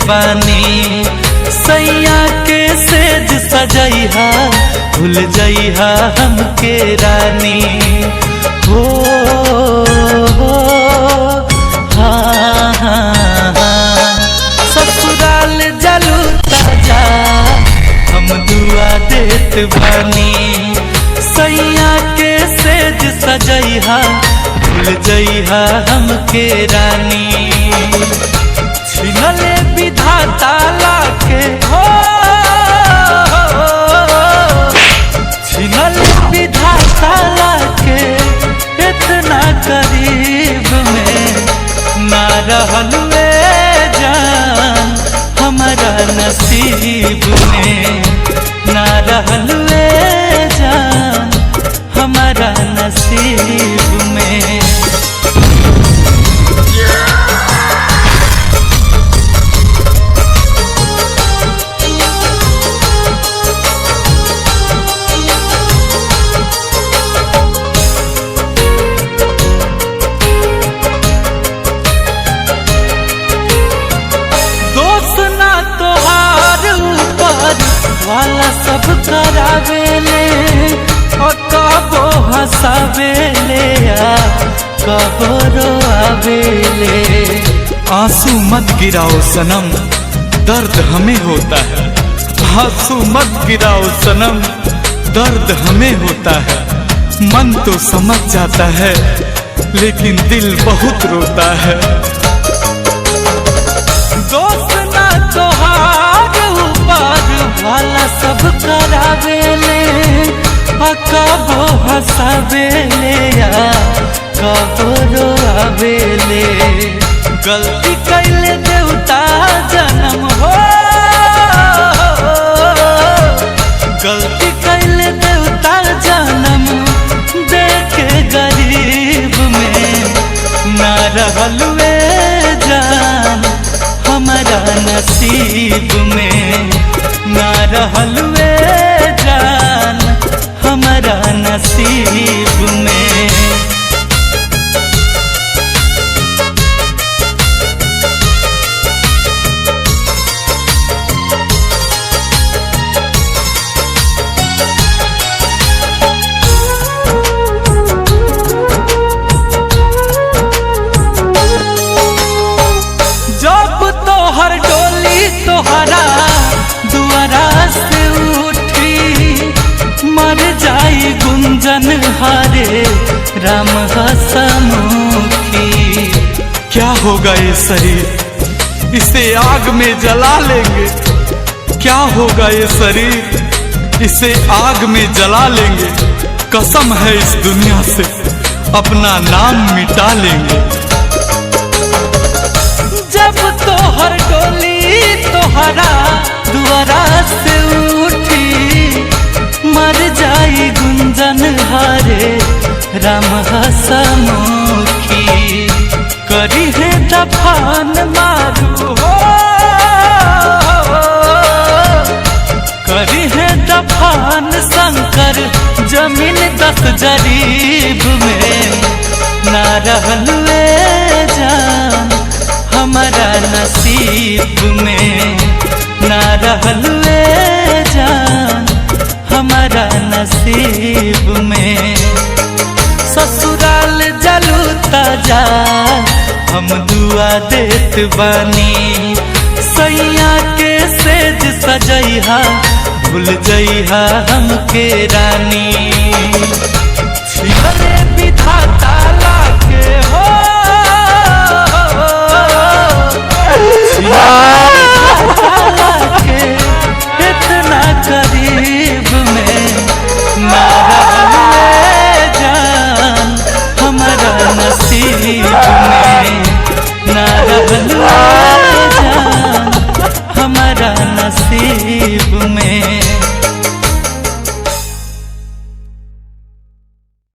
बानी। सैया के सेज सजैहा भूल जइहा हमके रानी। हो हाँ हाँ हाँ ससुराल जलू ताजा हम दुआ देत बानी। सैया के सेज सजैहा भूल जइहा हमके रानी। छिनले विधाता लाके हो छिनले विधाता लाके इतना करीब में ना रहलुए जान हमारा नसीब में। ना रहलुए जान हमारा नसीब में। वाला सब करावेले और कबो हंसावेले या कबो रोआवेले। आंसू मत गिराओ सनम दर्द हमें होता है। आंसू मत गिराओ सनम दर्द हमें होता है। मन तो समझ जाता है लेकिन दिल बहुत रोता है। दोस्त ना तोहार वाला सब करावेले कबो हंसावेले या कबो रोआवेले। गलती कैले देवता जन्म हो गलती कैले देवता जन्म देखे गरीब में। ना रहलुए जान हमारा नसीब में। ना रहलुए जान हमारा नसीब में। जब तोहर डोली तोहरा दुआरा से उठी मर जाई गुंजन हारे राम हसमुखी। क्या होगा ये शरीर इसे आग में जला लेंगे। क्या होगा ये शरीर इसे आग में जला लेंगे। कसम है इस दुनिया से अपना नाम मिटा लेंगे। जब तोहर डोली तोहरा दुआरा से उठी मर जाई गुंजन हारे राम हसमुखी। करी है दफान मारू हो करी है दफान शंकर जमीन 10 जरीब में। ना रहलुए जान हमारा नसीब में। ना रहलुए जान हमारा नसीब में। ससुराल जलू ताजा हम दुआ देत बानी। सैया के सेज सजैहा भूल जइहा हमके रानी। छिनले विधाता लाके हो इतना करीब में। ना रहलुए जान हमारा नसीब में। ना रहलुए जान हमारा नसीब में।